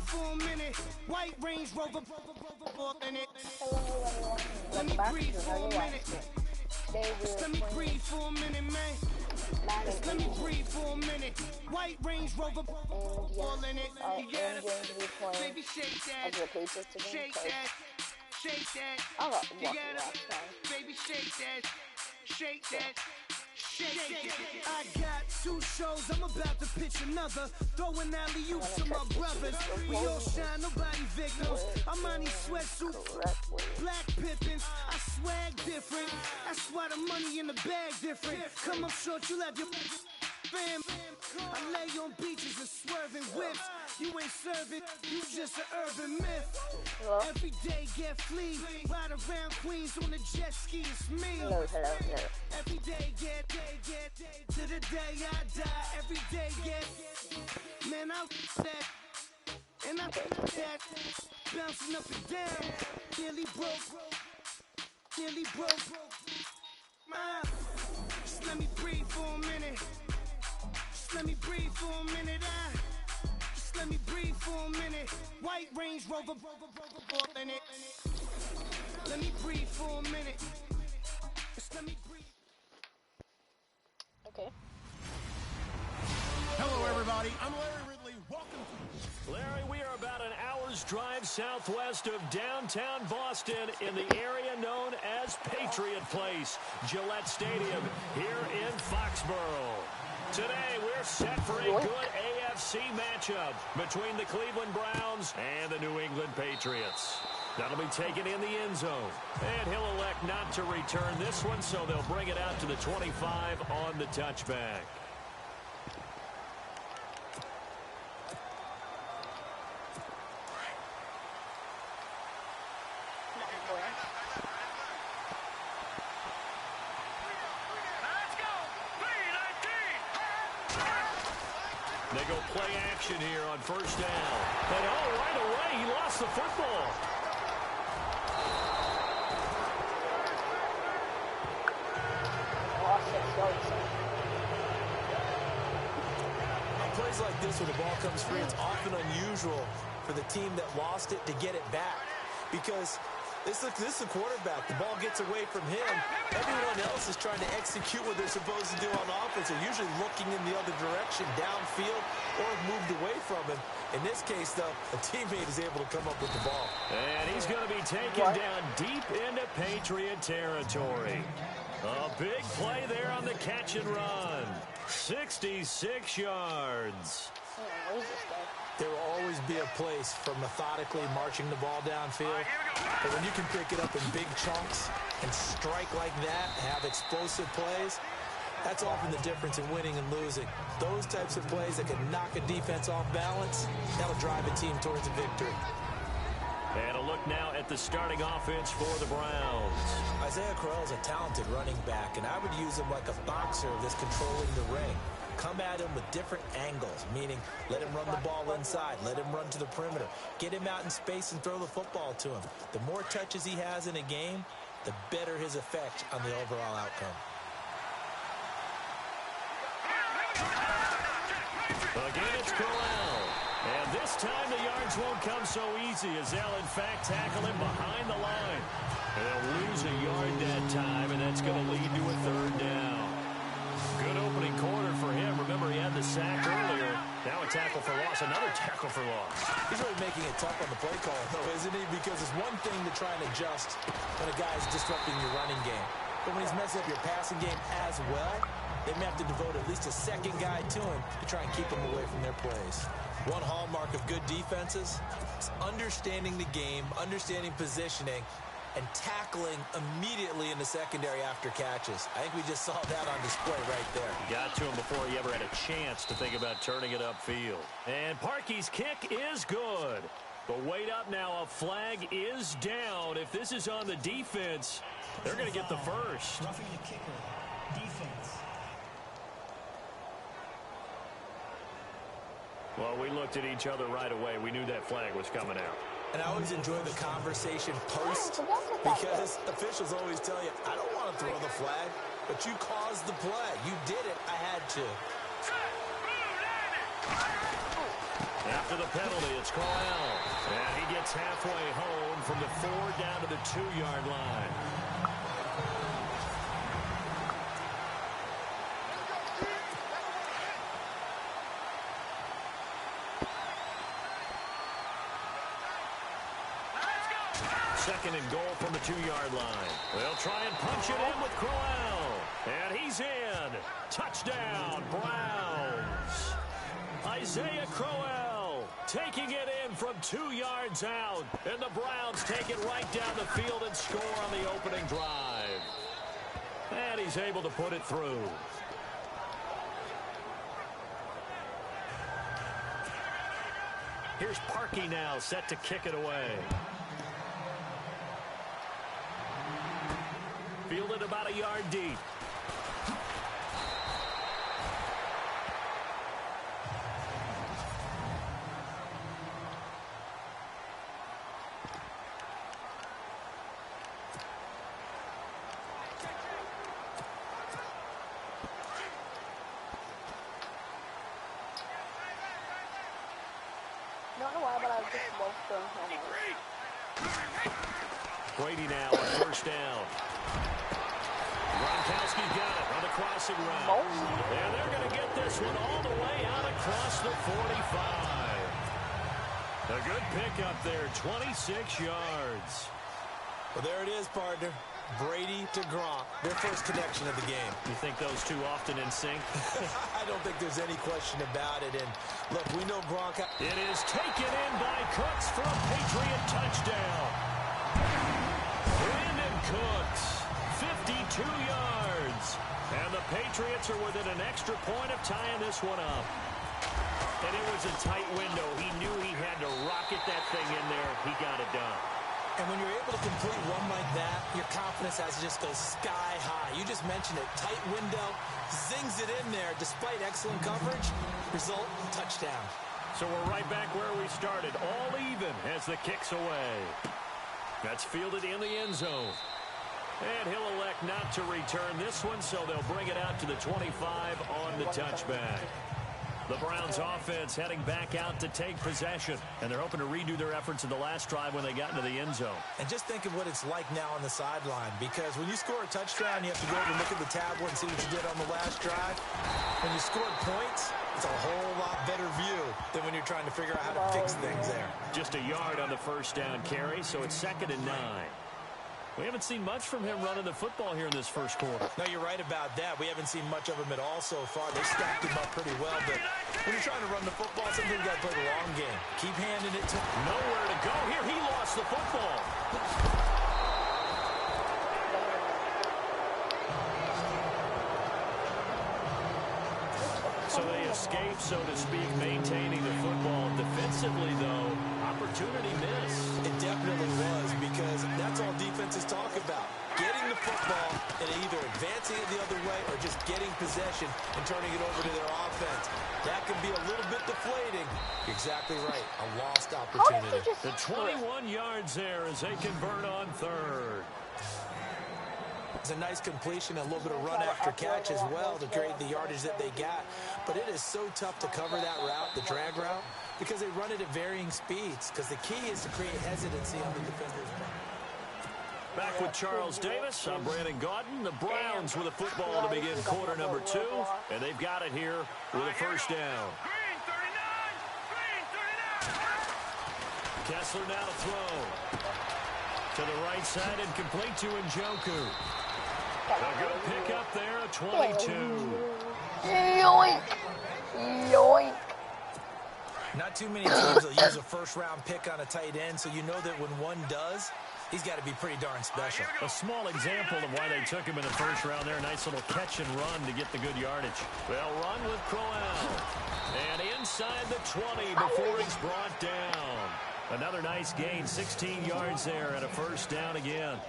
for a minute. White Range Rover in it. Hello everyone, Let me welcome back breathe to for a another live minute. stream. Today we Let are me playing breathe for a minute, man. Madden Let me 18. breathe for a minute. White Range Rover And all in yes, it. I You am got going to be it. playing Baby, shake that. as the Patriots today Shake because that. Shake that. I got You lucky got last it. time. Baby, shake that. Shake So, that. Shake it. I got 2 shows, I'm about to pitch another. Throwing alley-oops to my brothers. We all shine, nobody victims. I'm on these sweatsuits, black Pippins. I swag different. That's why the money in the bag different. Come up short, you have your fam. I lay on beaches and swerving whips. You ain't serving, you just an urban myth. hello? Every day get flea, ride around Queens on a jet ski, it's me. Hello. Every day get, to the day I die. Every day get, man, I that, and I that, bouncing up and down, nearly broke. Just let me breathe for a minute. Just let me breathe for a minute. Just let me breathe for a minute. White Range Rover in it. Let me breathe for a minute. Just let me breathe. Okay. Hello, everybody. I'm Larry Ridley. Welcome to... Larry, we are about an hour's drive southwest of downtown Boston in the area known as Patriot Place, Gillette Stadium, here in Foxborough. Today, we're set for a good AFC matchup between the Cleveland Browns and the New England Patriots. That'll be taken in the end zone. And he'll elect not to return this one, so they'll bring it out to the 25 on the touchback. They go play action here on first down. And right away, he lost the football. On plays like this where the ball comes free, it's often unusual for the team that lost it to get it back. Because this is a quarterback. The ball gets away from him. Everyone else is trying to execute what they're supposed to do on offense. They're usually looking in the other direction, downfield, or have moved away from him. In this case, though, a teammate is able to come up with the ball. And he's going to be taken down deep into Patriot territory. A big play there on the catch and run. 66 yards. There will always be a place for methodically marching the ball downfield. But when you can pick it up in big chunks and strike like that, have explosive plays, that's often the difference in winning and losing. Those types of plays that can knock a defense off balance, that'll drive a team towards a victory. And a look now at the starting offense for the Browns. Isaiah Crowell's a talented running back, and I would use him like a boxer that's controlling the ring. Come at him with different angles, meaning let him run the ball inside, let him run to the perimeter, get him out in space and throw the football to him. The more touches he has in a game, the better his effect on the overall outcome. Again, it's Crowell. And this time the yards won't come so easy as they'll, in fact, tackle him behind the line. They'll lose a yard that time, and that's going to lead to a third down. Good opening quarter for him. Remember, he had the sack earlier. Now a tackle for loss, another tackle for loss. He's really making it tough on the play call, though, isn't he? Because it's one thing to try and adjust when a guy's disrupting your running game. But when he's messing up your passing game as well, they may have to devote at least a second guy to him to try and keep him away from their plays. One hallmark of good defenses is understanding the game, understanding positioning, and tackling immediately in the secondary after catches. I think we just saw that on display right there. Got to him before he ever had a chance to think about turning it upfield. And Parkey's kick is good. But wait up now, a flag is down. If this is on the defense, they're going to get the first. Roughing the kicker, defense. Well, we looked at each other right away. We knew that flag was coming out. And I always enjoy the conversation post because officials always tell you, I don't want to throw the flag, but you caused the play. You did it. I had to. After the penalty, it's Crowell. gets halfway home from the 4 down to the 2-yard line. Second and goal from the 2-yard line. They'll try and punch it in with Crowell. And he's in. Touchdown, Browns. Isaiah Crowell taking it in from 2 yards out. And the Browns take it right down the field and score on the opening drive. And he's able to put it through. Here's Parkey now, set to kick it away. Fielded about a yard deep. Don't know why, but I just love throwing him. Brady now on first down. Gronkowski got it on the crossing route. And they're going to get this one all the way out across the 45. A good pickup there, 26 yards. Well, there it is, partner. Brady to Gronk, their first connection of the game. You think those two often in sync? I don't think there's any question about it. And look, we know Gronk. It is taken in by Cooks for a Patriot touchdown. Brandon Cooks, 52 yards. And the Patriots are within an extra point of tying this one up. And it was a tight window. He knew he had to rocket that thing in there. He got it done. And when you're able to complete one like that, your confidence has to just go sky high. You just mentioned it. Tight window, zings it in there despite excellent coverage. Result, touchdown. So we're right back where we started. All even as the kick's away. That's fielded in the end zone. And he'll elect not to return this one, so they'll bring it out to the 25 on the touchback. The Browns offense heading back out to take possession. And they're hoping to redo their efforts in the last drive when they got into the end zone. And just think of what it's like now on the sideline. Because when you score a touchdown, you have to go over and look at the tablet and see what you did on the last drive. When you scored points, it's a whole lot better view than when you're trying to figure out how to fix things there. Just a yard on the first down carry, so it's 2nd and 9. We haven't seen much from him running the football here in this first quarter. No, you're right about that. We haven't seen much of him at all so far. They stacked him up pretty well, but when you're trying to run the football, sometimes you got to play the long game. Keep handing it to him. Nowhere to go here. He lost the football. So they escape, so to speak, maintaining the football. Defensively, though, opportunity miss. It definitely was, because that's all defenses talk about. Getting the football and either advancing it the other way or just getting possession and turning it over to their offense. That can be a little bit deflating. You're exactly right. A lost opportunity. The 21 yards there as they convert on third. It's a nice completion, a little bit of run after catch as well to trade the yardage that they got. But it is so tough to cover that route, the drag route, because they run it at varying speeds. Because the key is to create hesitancy on the defender's part. Back with Charles Davis, I'm Brandon Gaudin. The Browns with a football to begin quarter number 2. And they've got it here with a first down. Kessler now to throw. To the right side and complete to Njoku. A good pickup there, a 22. Yoink! Yoink! Not too many teams will use a first-round pick on a tight end, so you know that when one does, he's got to be pretty darn special. A small example of why they took him in the first round there. A nice little catch and run to get the good yardage. They'll run with Crowell. And inside the 20 before he's brought down. Another nice gain, 16 yards there and a first down again.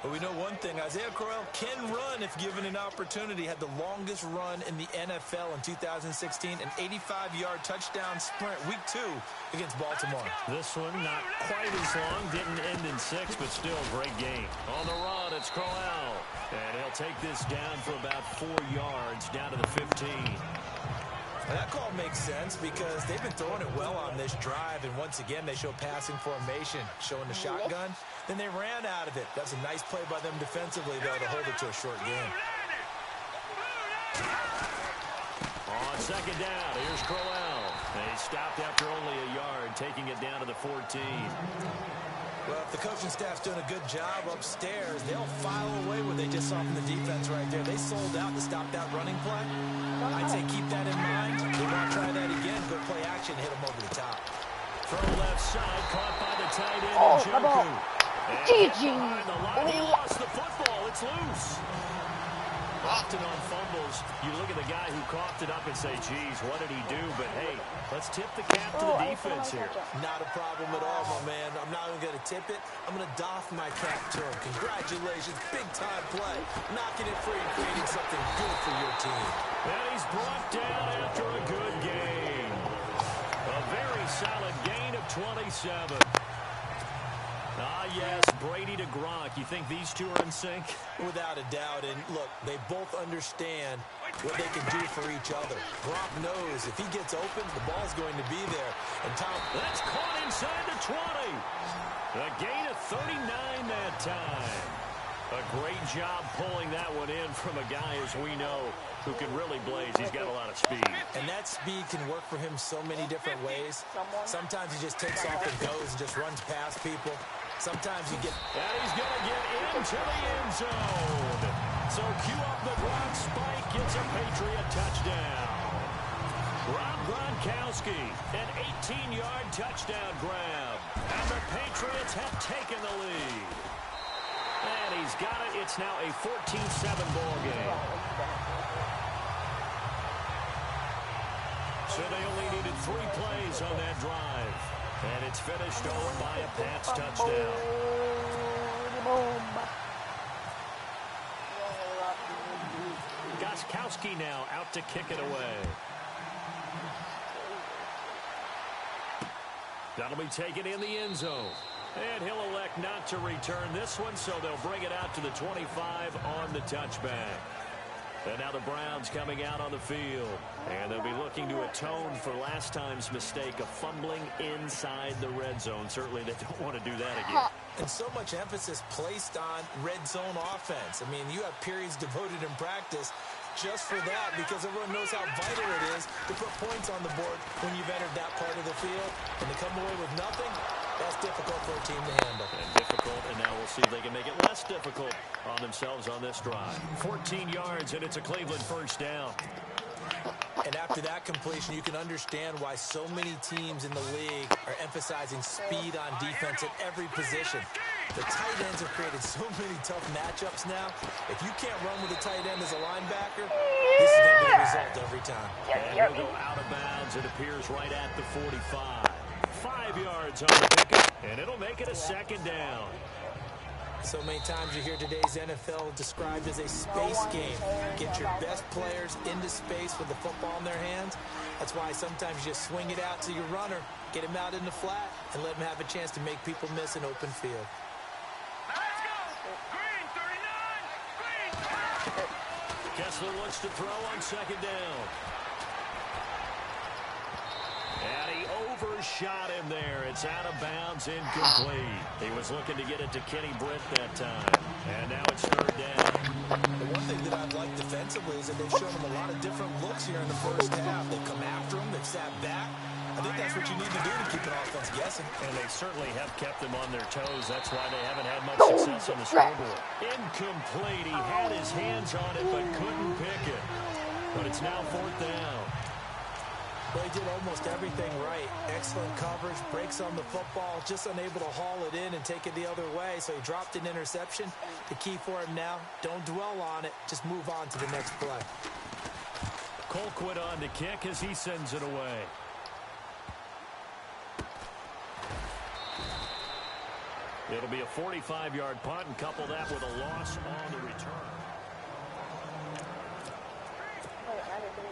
But we know one thing, Isaiah Crowell can run if given an opportunity. Had the longest run in the NFL in 2016, an 85-yard touchdown sprint, week 2 against Baltimore. This one not quite as long, didn't end in 6, but still a great game. On the run, it's Crowell. And he'll take this down for about 4 yards, down to the 15. Well, that call makes sense because they've been throwing it well on this drive, and once again they show passing formation, showing the shotgun. Then they ran out of it. That's a nice play by them defensively, though, to hold it to a short game. On second down, here's Crowell. They stopped after only a yard, taking it down to the 14. Well, if the coaching staff's doing a good job upstairs, they'll file away what they just saw from the defense right there. They sold out to stop that running play. I'd say keep that in mind. They want to try that again. Go play action, hit them over the top. From left side, caught by the tight end, Njoku. GG. He lost the football. It's loose. Often on fumbles, you look at the guy who coughed it up and say, geez, what did he do? But, hey, let's tip the cap to the defense here. Not a problem at all, my man. I'm not even going to tip it. I'm going to doff my cap to him. Congratulations. Big-time play. Knocking it free and creating something good for your team. And he's brought down after a good game. A very solid gain of 27. Ah, yes, Brady to Gronk. You think these two are in sync? Without a doubt. And, look, they both understand what they can do for each other. Gronk knows if he gets open, the ball's going to be there. And Tom... That's caught inside the 20. A gain of 39 that time. A great job pulling that one in from a guy, as we know, who can really blaze. He's got a lot of speed. And that speed can work for him so many different ways. Sometimes he just takes off and goes and just runs past people. Sometimes you get... And he's going to get into the end zone. So cue up the Gronk spike, gets a Patriot touchdown. Rob Gronkowski, an 18-yard touchdown grab. And the Patriots have taken the lead. And he's got it. It's now a 14-7 ball game. So they only needed 3 plays on that drive. And it's finished over by a Pats touchdown. Gostkowski now out to kick it away. That'll be taken in the end zone. And he'll elect not to return this one, so they'll bring it out to the 25 on the touchback. And now the Browns coming out on the field. And they'll be looking to atone for last time's mistake of fumbling inside the red zone. Certainly they don't want to do that again. And so much emphasis placed on red zone offense. I mean, you have periods devoted in practice just for that because everyone knows how vital it is to put points on the board when you've entered that part of the field. And to come away with nothing, that's difficult for a team to handle. And difficult, and now we'll see if they can make it less difficult on themselves on this drive. 14 yards, and it's a Cleveland first down. And after that completion, you can understand why so many teams in the league are emphasizing speed on defense at every position. The tight ends have created so many tough matchups now. If you can't run with a tight end as a linebacker, this is going to be the result every time. And he'll go out of bounds. It appears right at the 45. 5 yards on the pickup, and it'll make it a second down. So many times you hear today's NFL described as a space game. Get your best players into space with the football in their hands. That's why sometimes you just swing it out to your runner, get him out in the flat, and let him have a chance to make people miss an open field. Let's go! Green 39! Green! Kessler looks to throw on second down. And he overshot him there. It's out of bounds, incomplete. He was looking to get it to Kenny Britt that time. And now it's third down. The one thing that I've liked defensively is that they've shown him a lot of different looks here in the first half. They've come after him. They've sat back. I think that's what you need to do to keep an offense guessing. And they certainly have kept them on their toes. That's why they haven't had much success on the scoreboard. Incomplete. He had his hands on it but couldn't pick it. But it's now fourth down. Well, he did almost everything right. Excellent coverage, breaks on the football, just unable to haul it in and take it the other way. So he dropped an interception. The key for him now, don't dwell on it. Just move on to the next play. Colquitt on to kick as he sends it away. It'll be a 45-yard punt and couple that with a loss on the return.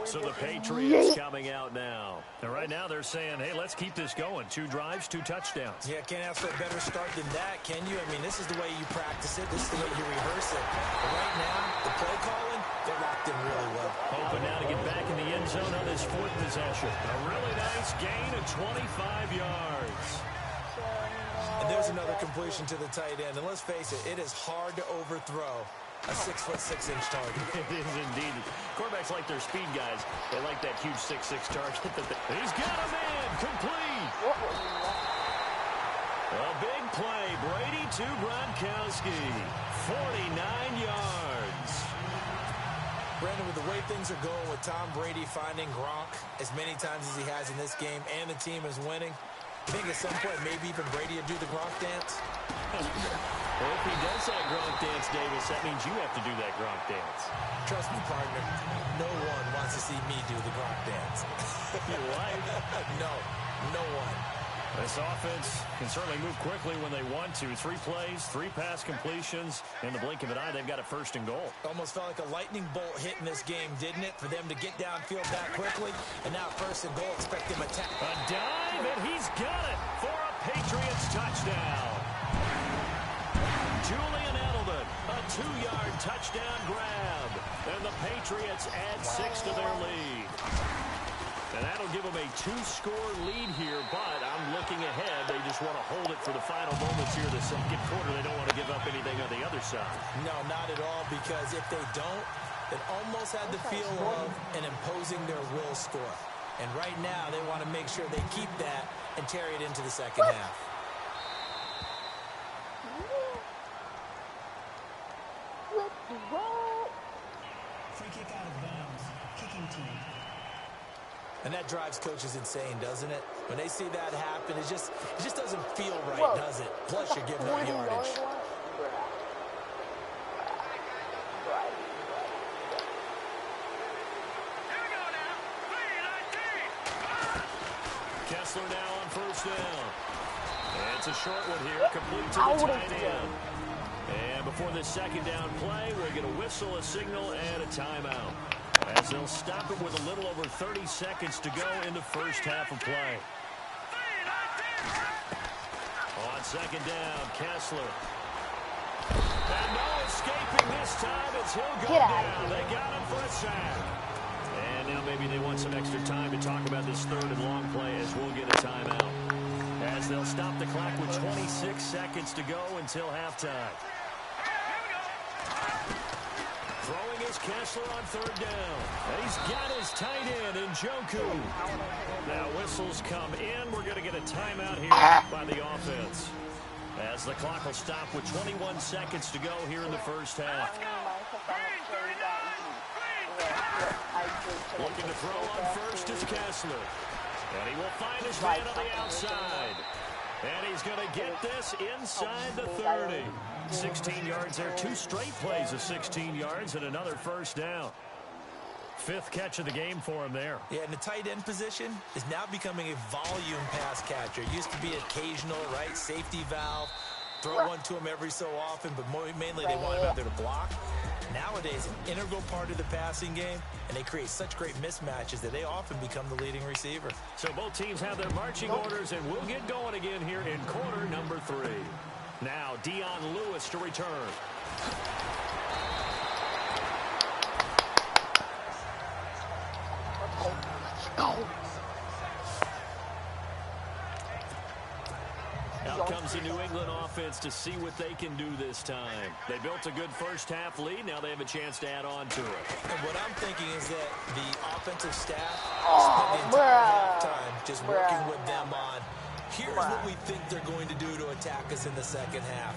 So the Patriots coming out now. And right now they're saying, hey, let's keep this going. 2 drives, 2 touchdowns. Yeah, can't ask for a better start than that, can you? I mean, this is the way you practice it. This is the way you rehearse it. But right now, the play calling, They're locked in really well. Hoping now to get back in the end zone on this fourth possession. A really nice gain of 25 yards. And there's another completion to the tight end. And let's face it, it is hard to overthrow a 6'6" target. It is indeed. Quarterbacks like their speed guys. They like that huge 6'6" target. He's got him in. Complete. A big play. Brady to Gronkowski. 49 yards. Brandon, with the way things are going with Tom Brady finding Gronk as many times as he has in this game and the team is winning, I think at some point maybe even Brady will do the Gronk dance. Well, if he does that Gronk dance, Davis, that means you have to do that Gronk dance. Trust me, partner, no one wants to see me do the Gronk dance. Your wife? No one. This offense can certainly move quickly when they want to. 3 plays, 3 pass completions. In the blink of an eye, they've got a first and goal. Almost felt like a lightning bolt hit in this game, didn't it? For them to get downfield that quickly. And now first and goal, expect them attack. A dive, and he's got it for a Patriots touchdown. Julian Edelman, a 2-yard touchdown grab. And the Patriots add 6 to their lead. And that'll give them a 2-score lead here, but I'm looking ahead. They just want to hold it for the final moments here of the second quarter. They don't want to give up anything on the other side. No, not at all, because if they don't, it almost had the feel of an imposing their will score. And right now, they want to make sure they keep that and carry it into the second half. Free kick out of bounds. Kicking team. And that drives coaches insane, doesn't it? When they see that happen, it just doesn't feel right, does it? Plus, you're giving up yardage. Kessler now on first down. And it's a short one here, complete to the tight end. And before this second down play, we'll get a whistle, a signal, and a timeout, as they'll stop it with a little over 30 seconds to go in the first half of play. On second down, Kessler. And no escaping this time as he'll go down. They got him for a sack. And now maybe they want some extra time to talk about this third and long play, as we'll get a timeout, as they'll stop the clock with 26 seconds to go until halftime. Throwing is Kessler on third down. And he's got his tight end, Njoku. Now whistles come in. We're going to get a timeout here by the offense, as the clock will stop with 21 seconds to go here in the first half. Looking to throw on first is Kessler. And he will find his man on the outside. And he's going to get this inside the 30. 16 yards there. 2 straight plays of 16 yards and another first down. 5th catch of the game for him there. Yeah, and the tight end position is now becoming a volume pass catcher. It used to be occasional, right? Safety valve. Throw one to him every so often, but mainly they want him out there to block. Nowadays, an integral part of the passing game, and they create such great mismatches that they often become the leading receiver. So both teams have their marching orders, and we'll get going again here in quarter number 3. Now, Dion Lewis to return. Out comes the New England offense to see what they can do this time. They built a good first half lead. Now they have a chance to add on to it. And what I'm thinking is that the offensive staff spent the entire halftime just working with them on, here's what we think they're going to do to attack us in the second half.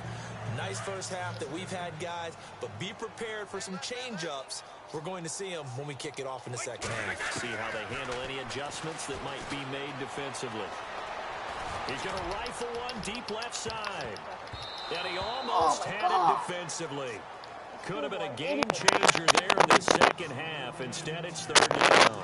Nice first half that we've had, guys, but be prepared for some change-ups. We're going to see them when we kick it off in the second half. See how they handle any adjustments that might be made defensively. He's going to rifle one deep left side. And he almost had it defensively. Could have been a game changer there in the second half. Instead, it's third down.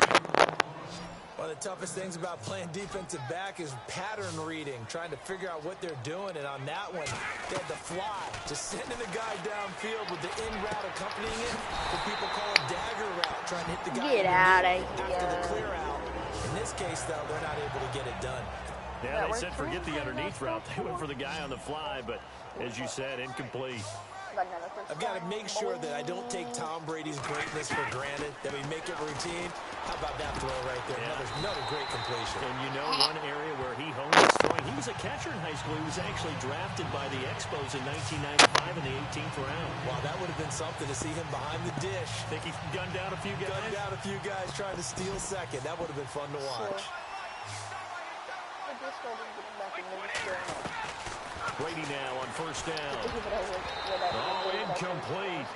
One of the toughest things about playing defensive back is pattern reading, trying to figure out what they're doing. And on that one, they had to fly, just sending the guy downfield with the in route accompanying it. What people call a dagger route, trying to hit the guy after the clear out. In this case, though, they're not able to get it done. Yeah, they said forget the underneath route. They went for the guy on the fly, but as you said, incomplete. I've got to make sure that I don't take Tom Brady's greatness for granted, that we make it routine. How about that throw right there? Yeah. Another great completion. And you know one area where he honed his throwing, he was a catcher in high school. He was actually drafted by the Expos in 1995 in the 18th round. Wow, that would have been something to see him behind the dish. Think he gunned down a few guys? Gunned down a few guys trying to steal second. That would have been fun to watch. Brady now on first down. Oh, incomplete.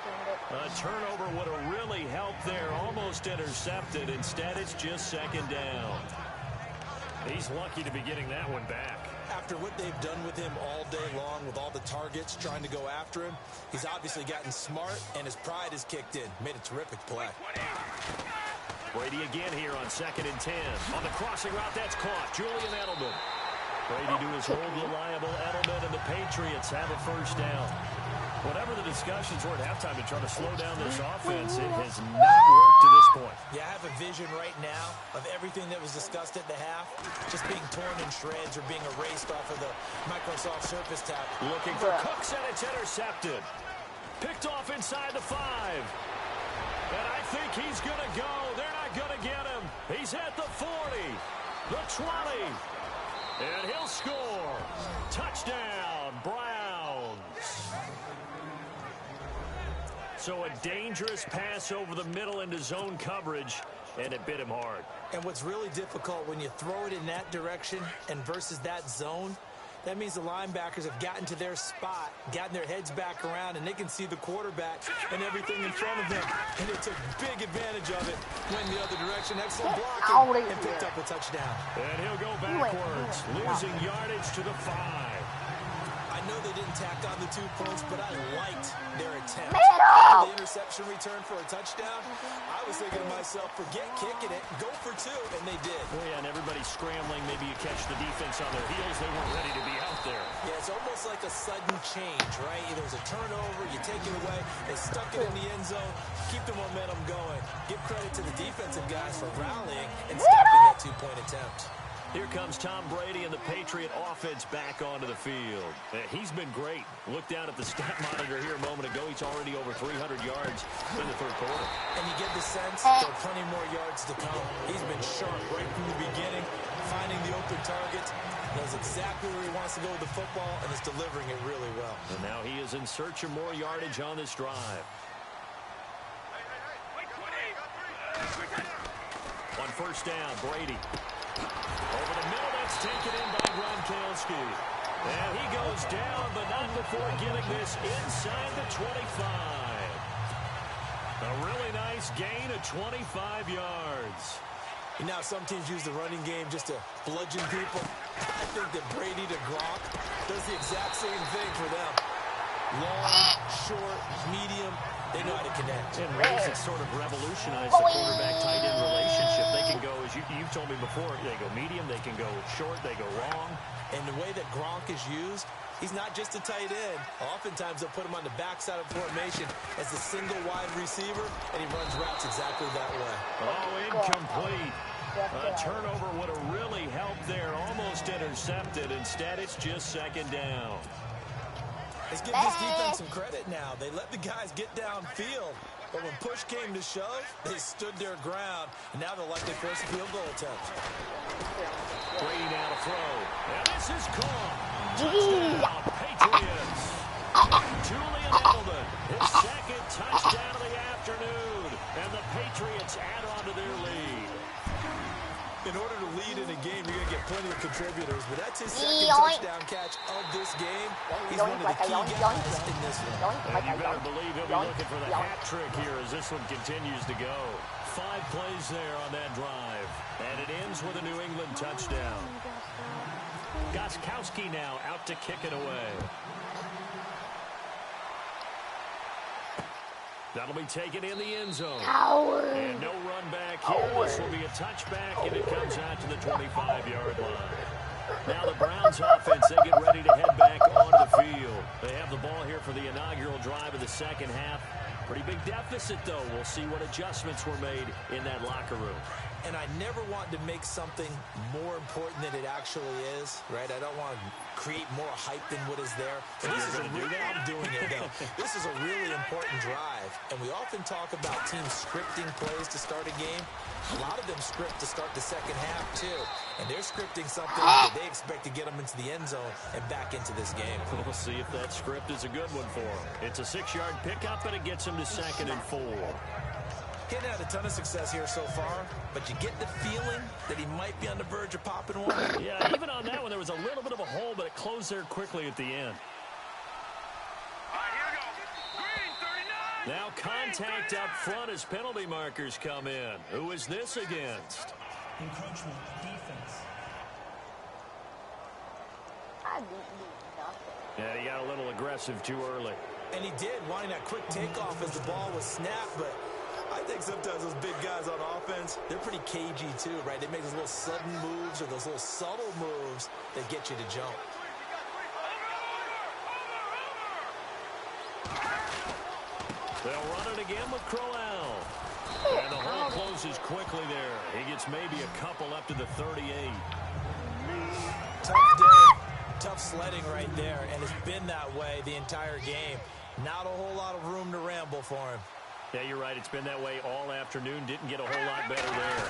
A turnover would have really helped there. Almost intercepted. Instead, it's just second down. He's lucky to be getting that one back. After what they've done with him all day long, with all the targets trying to go after him, he's obviously gotten smart, and his pride has kicked in. Made a terrific play. Brady again here on 2nd and 10. On the crossing route, that's caught. Julian Edelman. Brady to his old reliable Edelman, and the Patriots have a first down. Whatever the discussions were at halftime to try to slow down this offense, it has not worked to this point. Yeah, I have a vision right now of everything that was discussed at the half just being torn in shreds or being erased off of the Microsoft Surface tab. Looking for Cooks, and it's intercepted. Picked off inside the 5. And I think he's going to go. They're not going to get him. He's at the 40, the 20. And he'll score. Touchdown, Browns. So a dangerous pass over the middle into zone coverage, and it bit him hard. And what's really difficult when you throw it in that direction and versus that zone, that means the linebackers have gotten to their spot, gotten their heads back around, and they can see the quarterback and everything in front of them. And they took big advantage of it. Went the other direction. Excellent blocking. And picked up a touchdown. And he'll go backwards, losing yardage to the 5. I know they didn't tack on the 2 points, but I liked their attempt. After the interception return for a touchdown, I was thinking to myself, forget kicking it, go for 2, and they did. Oh, yeah, and everybody's scrambling. Maybe you catch the defense on their heels. They weren't ready to be out there. Yeah, it's almost like a sudden change, right? There's a turnover, you take it away, they stuck it in the end zone, keep the momentum going. Give credit to the defensive guys for rallying and stopping that 2-point attempt. Here comes Tom Brady and the Patriot offense back onto the field. He's been great. Look down at the stat monitor here a moment ago. He's already over 300 yards in the third quarter. And you get the sense there are plenty more yards to come. He's been sharp right from the beginning, finding the open targets, knows exactly where he wants to go with the football, and is delivering it really well. And now he is in search of more yardage on this drive. On first down, Brady. Over the middle, that's taken in by Gronkowski. And he goes down, but not before getting this inside the 25. A really nice gain of 25 yards. And now some teams use the running game just to bludgeon people. I think that Brady to Gronk does the exact same thing for them. Long, short, medium, they know how to connect. And Reyes has sort of revolutionized the quarterback-tight end relationship. They can go, as you've told me before, they go medium, they can go short, they go long. And the way that Gronk is used, he's not just a tight end. Oftentimes they'll put him on the backside of formation as a single wide receiver, and he runs routes exactly that way. Oh, incomplete. A turnover would have really helped there. Almost intercepted. Instead, it's just second down. Let's give this defense some credit now. They let the guys get downfield. But when push came to shove, they stood their ground. And now they'll likely force a field goal attempt. Brady now to throw. And this is caught. Touchdown, Patriots. Julian Edelman, his second touchdown of the afternoon. And the Patriots add on to their lead. In order to lead in a game, you're going to get plenty of contributors. But that's his second touchdown catch of this game. He's one of the key guys in this one. And you better believe he'll be looking for the hat trick here as this one continues to go. 5 plays there on that drive. And it ends with a New England touchdown. Gostkowski now out to kick it away. That'll be taken in the end zone. And no run back here. This will be a touchback, and it comes out to the 25-yard line. Now the Browns offense, they get ready to head back onto the field. They have the ball here for the inaugural drive of the second half. Pretty big deficit, though. We'll see what adjustments were made in that locker room. And I never want to make something more important than it actually is, right? I don't want to create more hype than what is there. But this is a really, I'm doing it, though. This is a really important drive. And we often talk about teams scripting plays to start a game. A lot of them script to start the second half, too. And they're scripting something that they expect to get them into the end zone and back into this game. We'll see if that script is a good one for them. It's a 6-yard pickup, and it gets them to 2nd and 4. Getting had a ton of success here so far, but you get the feeling that he might be on the verge of popping one. Yeah, even on that one, there was a little bit of a hole, but it closed there quickly at the end. All right, here we go. Green, 39. Now contact up front as penalty markers come in. Who is this against? Encroachment, defense. I didn't do nothing. Yeah, he got a little aggressive too early. And he did, wanting that quick takeoff as the ball was snapped, but I think sometimes those big guys on offense, they're pretty cagey too, right? They make those little sudden moves or those little subtle moves that get you to jump. They'll run it again with Crowell. And the hole closes quickly there. He gets maybe a couple up to the 38. Tough day, tough sledding right there, and it's been that way the entire game. Not a whole lot of room to ramble for him. Yeah, you're right. It's been that way all afternoon. Didn't get a whole lot better there.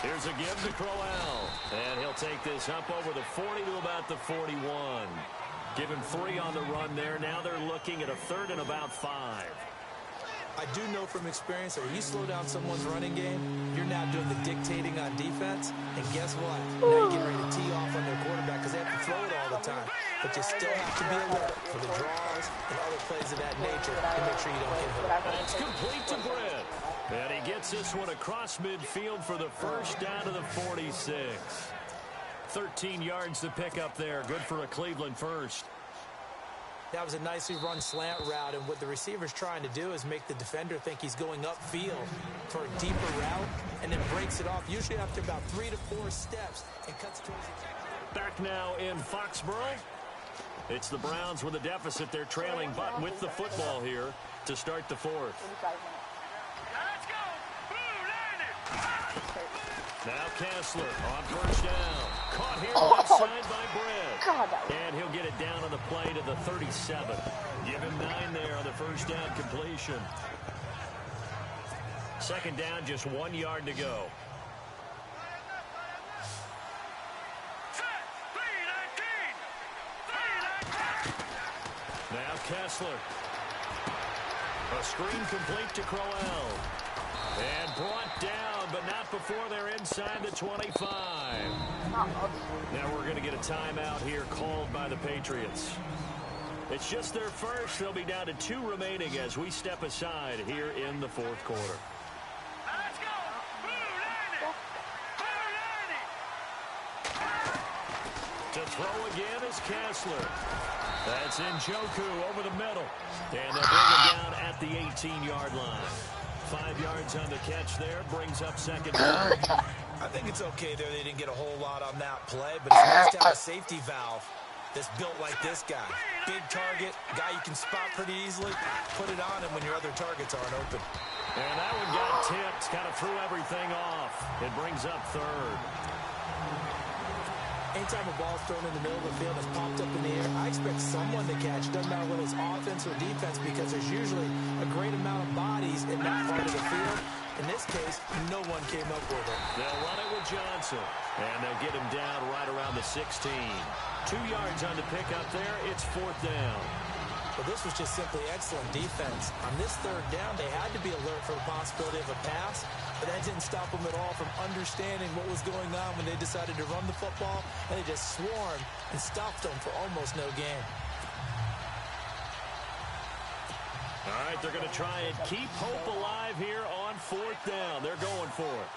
Here's a give to Crowell. And he'll take this up over the 40 to about the 41. Give him 3 on the run there. Now they're looking at a 3rd and about 5. I do know from experience that when you slow down someone's running game, you're now doing the dictating on defense. And guess what? Now you're getting ready to tee off on their quarterback because they have to throw it all the time. But you still have to be alert for the draws and other plays of that nature to make sure you don't get hurt. That's complete to Britt. And he gets this one across midfield for the first down to the 46. 13 yards to pick up there. Good for a Cleveland first. That was a nicely run slant route, and what the receiver's trying to do is make the defender think he's going upfield for a deeper route, and then breaks it off, usually after about 3 to 4 steps, and cuts towards the... Back now in Foxborough. It's the Browns with a deficit. They're trailing, but with the football here to start the 4th. 45 minutes. Let's go. Blue landed. Now Kessler on first down. Caught here left side by Britt. God, that was... And he'll get it down on the play to the 37. Give him 9 there on the first down completion. 2nd down, just 1 yard to go. Set. 3-19. Now Kessler. A screen complete to Crowell. And brought down, but not before they're inside the 25. Now we're going to get a timeout here called by the Patriots. It's just their first. They'll be down to 2 remaining as we step aside here in the 4th quarter. Let's go. Blue landed. Blue landed. To throw again is Kessler. That's Njoku over the middle. And they'll bring him down at the 18-yard line. 5 yards on the catch there, brings up 2nd down. I think it's okay there. They didn't get a whole lot on that play, but it's nice to have a safety valve that's built like this guy. Big target, guy you can spot pretty easily. Put it on him when your other targets aren't open. And that one got tipped, kind of threw everything off. It brings up 3rd. Anytime a ball's thrown in the middle of the field that's popped up in the air, I expect someone to catch. Doesn't matter whether it's offense or defense, because there's usually a great amount of bodies in that part of the field. In this case, no one came up with it. They'll run it with Johnson. And they'll get him down right around the 16. 2 yards on the pickup there. It's 4th down. But this was just simply excellent defense. On this 3rd down, they had to be alert for the possibility of a pass, but that didn't stop them at all from understanding what was going on when they decided to run the football, and they just swarmed and stopped them for almost no gain. All right, they're going to try and keep hope alive here on 4th down. They're going for it.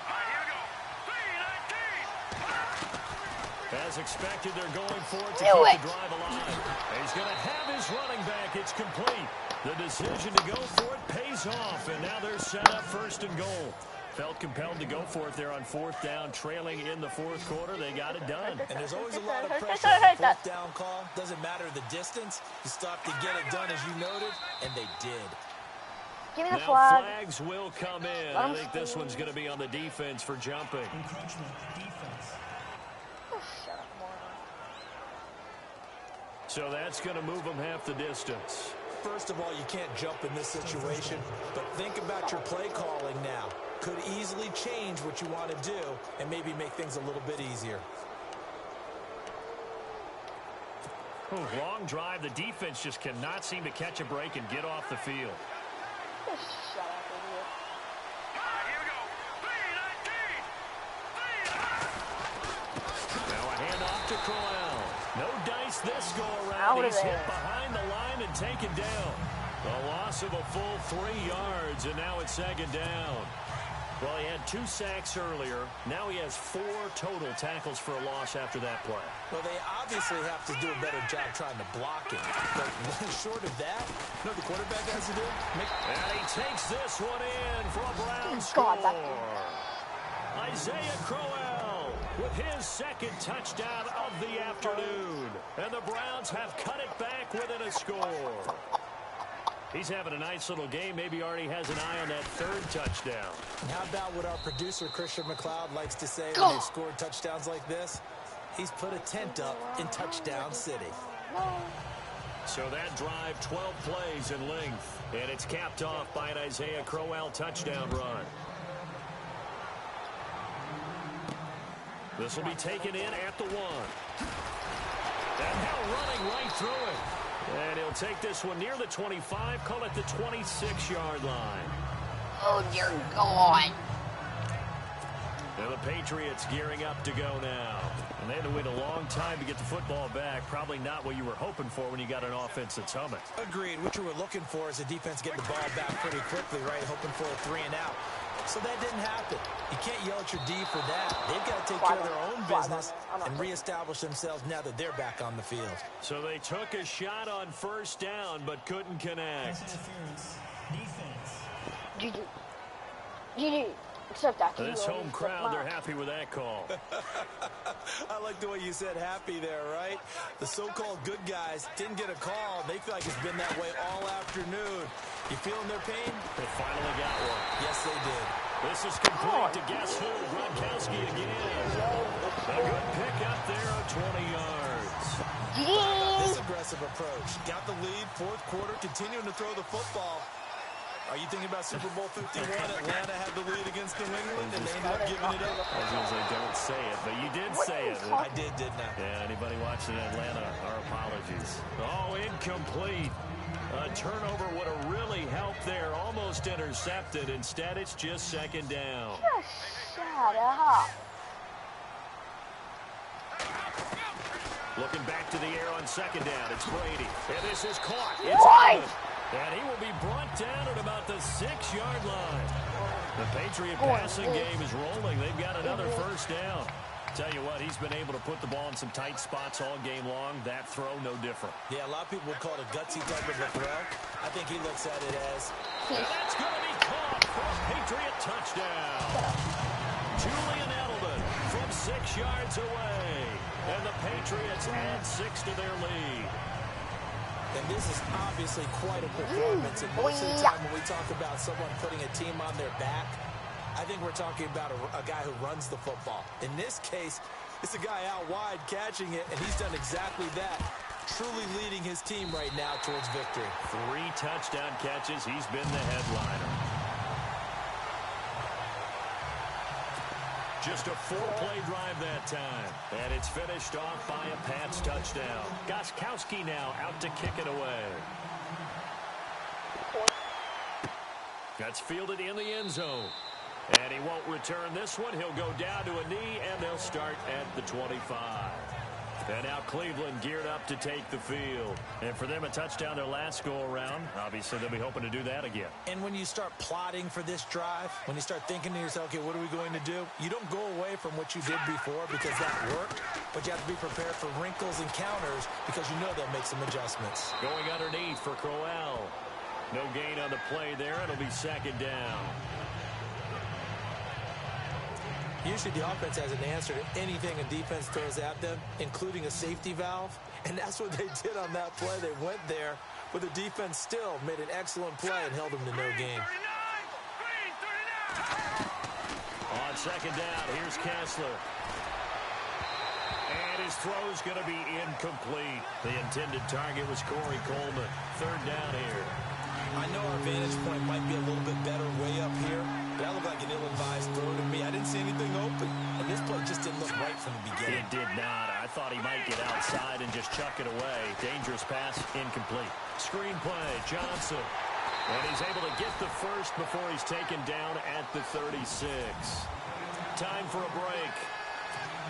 All right, here we go. 3-19. As expected, they're going for it to keep the drive alive. He's going to have his running back. It's complete. The decision to go for it pays off, and now they're set up 1st and goal. Felt compelled to go for it there on 4th down, trailing in the 4th quarter. They got it done. And there's always a lot of pressure on the 4th down call. Doesn't matter the distance. You still have to get it done, as you noted, and they did. Give me the Now flag. flags will come in. I think this one's going to be on the defense for jumping. Encroachment, defense. Oh, shut up, moron. So that's going to move them half the distance. First of all, you can't jump in this situation, but think about your play calling now. Could easily change what you want to do and maybe make things a little bit easier. Long drive. The defense just cannot seem to catch a break and get off the field. Just shut up, idiot. Here we go. 3-19. Now a handoff to Crowell. No dice this go around. Out of He's hit there. behind the line and taken down. A loss of a full 3 yards, and now it's second down. Well, he had 2 sacks earlier. Now he has 4 total tackles for a loss after that play. Well, they obviously have to do a better job trying to block it. But short of that, you know what the quarterback has to do? And he takes this one in for a Brown God, score. that's Isaiah Crowell with his second touchdown of the afternoon. And the Browns have cut it back within a score. He's having a nice little game. Maybe already has an eye on that 3rd touchdown. And how about what our producer, Christian McLeod, likes to say when they've scored touchdowns like this? He's put a tent up in Touchdown City. So that drive, 12 plays in length. And it's capped off by an Isaiah Crowell touchdown run. This will be taken in at the 1. And now running right through it. And he'll take this one near the 25, call it the 26-yard line. Oh, dear God. And the Patriots gearing up to go now. And they had to wait a long time to get the football back. Probably not what you were hoping for when you got an offense that's humming. Agreed. What you were looking for is the defense getting the ball back pretty quickly, right? Hoping for a 3 and out. So that didn't happen. You can't yell at your D for that. They've got to take care of their own business and reestablish themselves now that they're back on the field. So they took a shot on first down but couldn't connect. Pass interference, defense. GG. GG. Except that. This home crowd, they're happy with that call. I like the way you said happy there, right? The so-called good guys didn't get a call. They feel like it's been that way all afternoon. You feeling their pain? They finally got one. Yes, they did. This is complete to guess who? Gronkowski again. A good pick up there of 20 yards. This aggressive approach. Got the lead, 4th quarter, continuing to throw the football. Are you thinking about Super Bowl 51? Atlanta had the lead against New England, and they ended up giving it up. I was going to say, don't say it, but you did say it. I did, didn't I? Yeah, anybody watching Atlanta, our apologies. Oh, incomplete. A turnover would have really helped there. Almost intercepted. Instead, it's just second down. Just shut up. Looking back to the air on second down. It's Brady. And this is caught. It's What? Allen. And he will be brought down at about the 6-yard line. The Patriot passing game is rolling. They've got another first down. Tell you what, he's been able to put the ball in some tight spots all game long. That throw, no different. Yeah, a lot of people would call it a gutsy type of a throw. I think he looks at it as... And that's going to be caught for a Patriot touchdown. Julian Edelman from 6 yards away. And the Patriots add 6 to their lead. And this is obviously quite a performance. And most of the time when we talk about someone putting a team on their back, I think we're talking about a guy who runs the football. In this case, it's a guy out wide catching it, and he's done exactly that, truly leading his team right now towards victory. 3 touchdown catches. He's been the headliner. Just a 4-play drive that time. And it's finished off by a Pats touchdown. Gostkowski now out to kick it away. That's fielded in the end zone. And he won't return this one. He'll go down to a knee, and they'll start at the 25. And now Cleveland geared up to take the field. And for them, a touchdown their last go-around. Obviously, they'll be hoping to do that again. And when you start plotting for this drive, when you start thinking to yourself, okay, what are we going to do? You don't go away from what you did before because that worked, but you have to be prepared for wrinkles and counters because you know they'll make some adjustments. Going underneath for Crowell. No gain on the play there. It'll be second down. Usually the offense has an answer to anything a defense throws at them, including a safety valve. And that's what they did on that play. They went there, but the defense still made an excellent play and held them to no gain. On second down, here's Kessler. And his throw's going to be incomplete. The intended target was Corey Coleman. Third down here. I know our vantage point might be a little bit better way up here, but that looked like an ill-advised throw to me. I didn't see anything open, and this play just didn't look right from the beginning. It did not. I thought he might get outside and just chuck it away. Dangerous pass, incomplete. Screen play, Johnson. And he's able to get the first before he's taken down at the 36. Time for a break.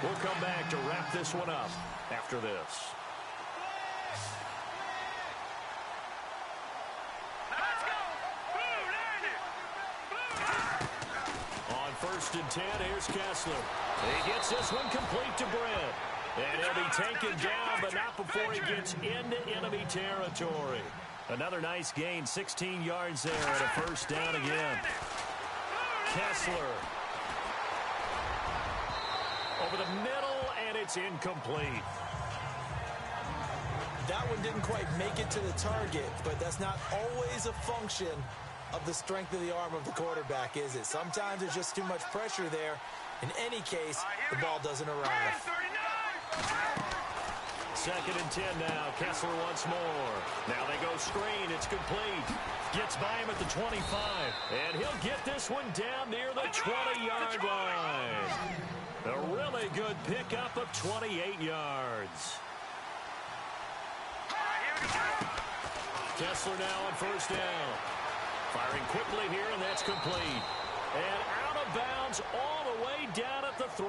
We'll come back to wrap this one up after this. On 1st and 10, here's Kessler. He gets this one complete to Brent. And he'll be taken down, but not before he gets into enemy territory. Another nice gain, 16 yards there at a first down again. Kessler. Over the middle, and it's incomplete. That one didn't quite make it to the target, but that's not always a function of the strength of the arm of the quarterback, is it? Sometimes there's just too much pressure there. In any case, the ball doesn't arrive. 2nd and 10 now. Kessler once more. Now they go screen. It's complete. Gets by him at the 25. And he'll get this one down near the 20-yard line. A really good pickup of 28 yards. Kessler now on 1st down. Firing quickly here, and that's complete. And out of bounds all the way down at the 3.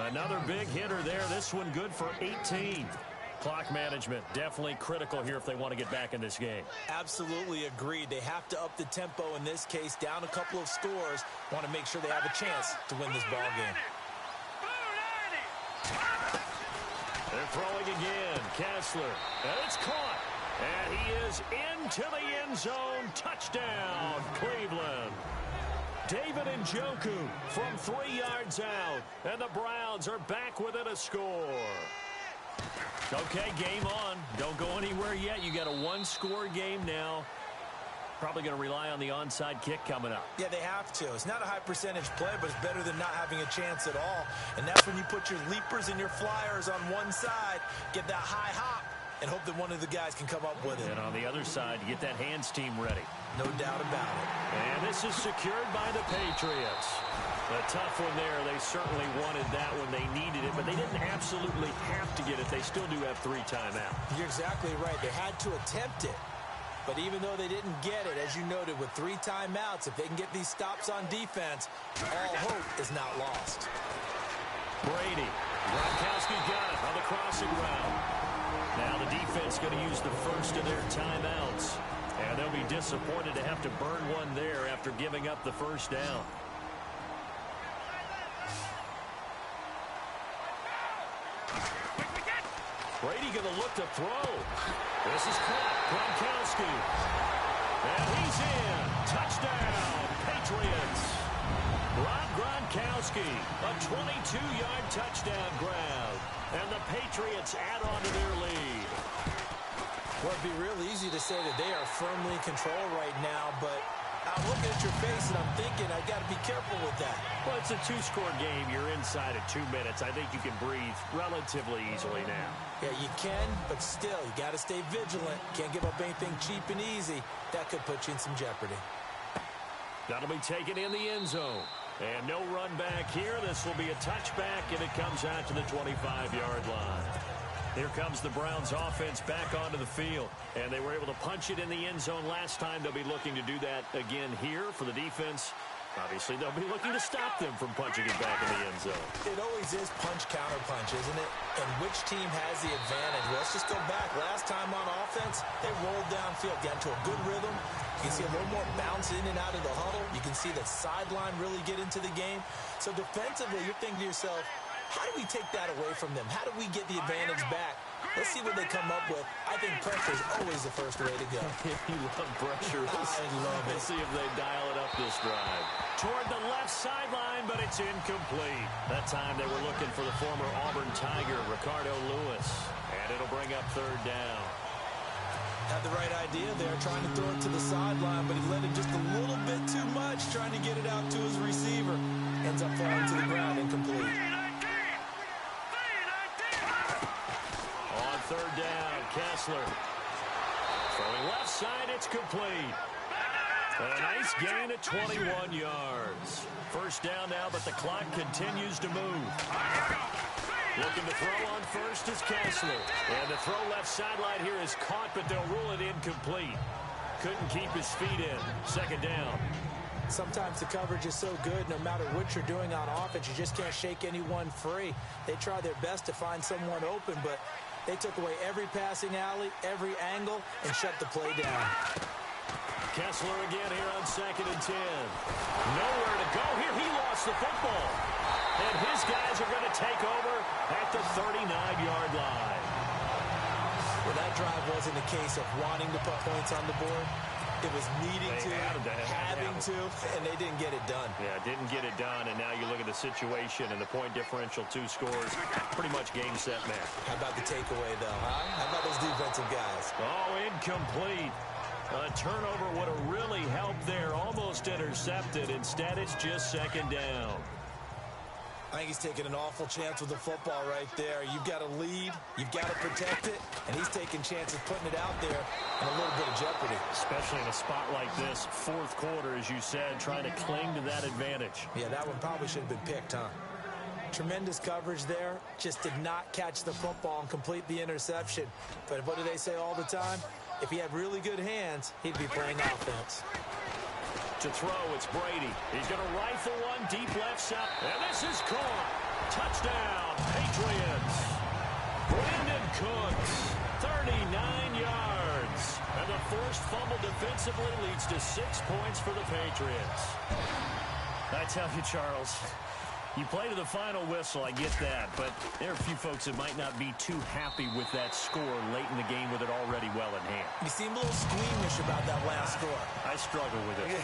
Another big hitter there. This one good for 18. Clock management definitely critical here if they want to get back in this game. Absolutely agreed. They have to up the tempo in this case, down a couple of scores. Want to make sure they have a chance to win this ball game. They're throwing again. Kessler. And it's caught. And he is into the end zone. Touchdown, Cleveland. David Njoku from 3 yards out. And the Browns are back within a score. Okay, game on. Don't go anywhere yet. You got a one-score game now. Probably going to rely on the onside kick coming up. Yeah, they have to. It's not a high-percentage play, but it's better than not having a chance at all. And that's when you put your leapers and your flyers on one side, get that high hop, and hope that one of the guys can come up with it. And on the other side, you get that hands team ready. No doubt about it. And this is secured by the Patriots. A tough one there. They certainly wanted that when they needed it, but they didn't absolutely have to get it. They still do have 3 timeouts. You're exactly right. They had to attempt it. But even though they didn't get it, as you noted, with 3 timeouts, if they can get these stops on defense, all hope is not lost. Brady. Gronkowski got it on the crossing route. Now the defense going to use the first of their timeouts. And they'll be disappointed to have to burn one there after giving up the first down. Brady going to look to throw. This is caught. Gronkowski. And he's in. Touchdown, Patriots. Rob Gronkowski, a 22-yard touchdown grab. And the Patriots add on to their lead. Well, it'd be real easy to say that they are firmly in control right now, but I'm looking at your face and I'm thinking I've got to be careful with that. Well, it's a 2-score game. You're inside at 2 minutes. I think you can breathe relatively easily now. Yeah, you can, but still, you got to stay vigilant. Can't give up anything cheap and easy. That could put you in some jeopardy. That'll be taken in the end zone. And no run back here. This will be a touchback, and it comes out to the 25-yard line. Here comes the Browns offense back onto the field. And they were able to punch it in the end zone last time. They'll be looking to do that again here for the defense. Obviously, they'll be looking to stop them from punching it back in the end zone. It always is punch-counter-punch, isn't it? And which team has the advantage? Well, let's just go back. Last time on offense, they rolled downfield, got into a good rhythm. You can see a little more bounce in and out of the huddle. You can see the sideline really get into the game. So defensively, you're thinking to yourself, how do we take that away from them? How do we get the advantage back? Let's see what they come up with. I think pressure is always the first way to go. You love pressure. I love it. We'll see if they dial it up this drive. Toward the left sideline, but it's incomplete. That time they were looking for the former Auburn Tiger, Ricardo Lewis. And it'll bring up 3rd down. Had the right idea there, trying to throw it to the sideline, but he let it just a little bit too much, trying to get it out to his receiver. Ends up falling to the ground, incomplete. On third down, Kessler. Throwing left side, it's complete. A nice gain at 21 yards. First down now, but the clock continues to move. Looking to throw on first is Kessler. And the throw left sideline here is caught, but they'll rule it incomplete. Couldn't keep his feet in. Second down. Sometimes the coverage is so good, no matter what you're doing on offense, you just can't shake anyone free. They try their best to find someone open, but they took away every passing alley, every angle, and shut the play down. Kessler again here on 2nd and 10. Nowhere to go here. He lost the football. And his guys are going to take over at the 39-yard line. Well, that drive wasn't a case of wanting to put points on the board. It was needing to, having to, and they didn't get it done. Yeah, didn't get it done, and now you look at the situation and the point differential, 2 scores, pretty much game, set, match. How about the takeaway, though, huh? How about those defensive guys? Oh, incomplete. A turnover would have really helped there. Almost intercepted. Instead, it's just second down. I think he's taking an awful chance with the football right there. You've got to lead. You've got to protect it. And he's taking chances putting it out there in a little bit of jeopardy. Especially in a spot like this, fourth quarter, as you said, trying to cling to that advantage. Yeah, that one probably should have been picked, huh? Tremendous coverage there. Just did not catch the football and complete the interception. But what do they say all the time? If he had really good hands, he'd be playing offense. To throw, it's Brady. He's going to rifle one deep left side. And this is caught. Touchdown, Patriots. Brandon Cooks, 39 yards. And the forced fumble defensively leads to 6 points for the Patriots. I tell you, Charles, you play to the final whistle, I get that, but there are a few folks that might not be too happy with that score late in the game with it already well in hand. You seem a little squeamish about that last score. I struggle with it.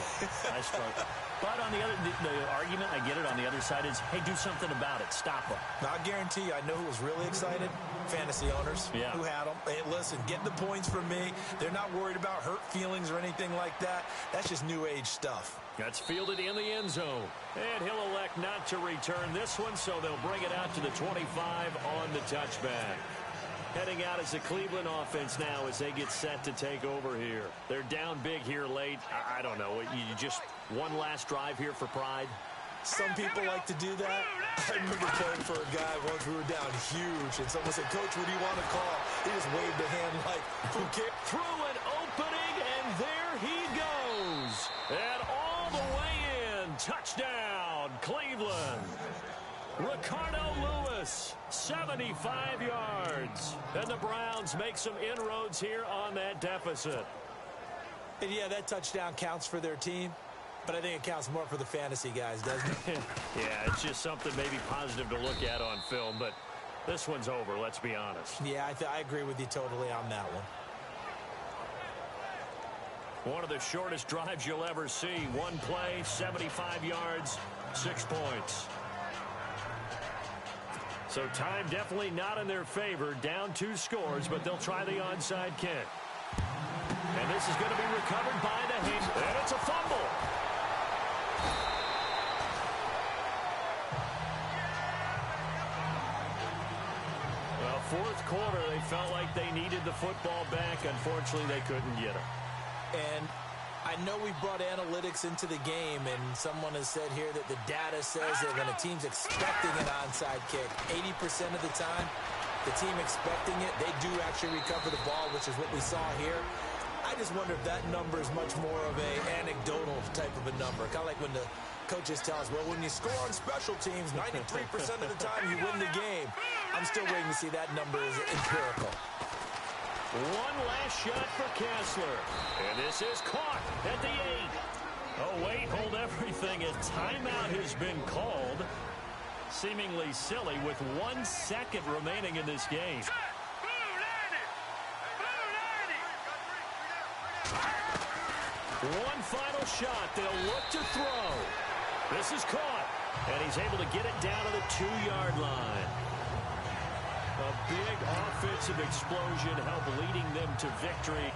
I struggle. But on the other, the argument, I get it, on the other side is, hey, do something about it. Stop them. Now, I guarantee you, I know who was really excited. Fantasy owners who had them. Hey, listen, get the points from me. They're not worried about hurt feelings or anything like that. That's just new age stuff. That's fielded in the end zone. And he'll elect not to return this one, so they'll bring it out to the 25 on the touchback. Heading out as the Cleveland offense now as they get set to take over here. They're down big here late. I don't know. You just one last drive here for pride? Some people like to do that. I remember playing for a guy once we were down huge, and someone said, Coach, what do you want to call? He just waved a hand like, who cares? Through an opening, and there he goes. And all the way in. Touchdown, Cleveland. Ricardo Lewis, 75 yards. And the Browns make some inroads here on that deficit. And yeah, that touchdown counts for their team, but I think it counts more for the fantasy guys, doesn't it? Yeah, it's just something maybe positive to look at on film, but this one's over, let's be honest. Yeah, I agree with you totally on that one. One of the shortest drives you'll ever see. One play, 75 yards, 6 points. So time definitely not in their favor. Down 2 scores, but they'll try the onside kick. And this is going to be recovered by the hand. And it's a fumble. Well, fourth quarter, they felt like they needed the football back. Unfortunately, they couldn't get it. And I know we brought analytics into the game, and someone has said here that the data says that when a team's expecting an onside kick, 80% of the time, the team expecting it, they do actually recover the ball, which is what we saw here. I just wonder if that number is much more of a anecdotal type of a number. Kind of like when the coaches tell us, well, when you score on special teams, 93% of the time you win the game. I'm still waiting to see that number is empirical. One last shot for Kessler. And this is caught at the 8. Oh, wait, hold everything. A timeout has been called. Seemingly silly with 1 second remaining in this game. One final shot. They'll look to throw. This is caught. And he's able to get it down to the 2-yard line. A big offensive explosion helped leading them to victory.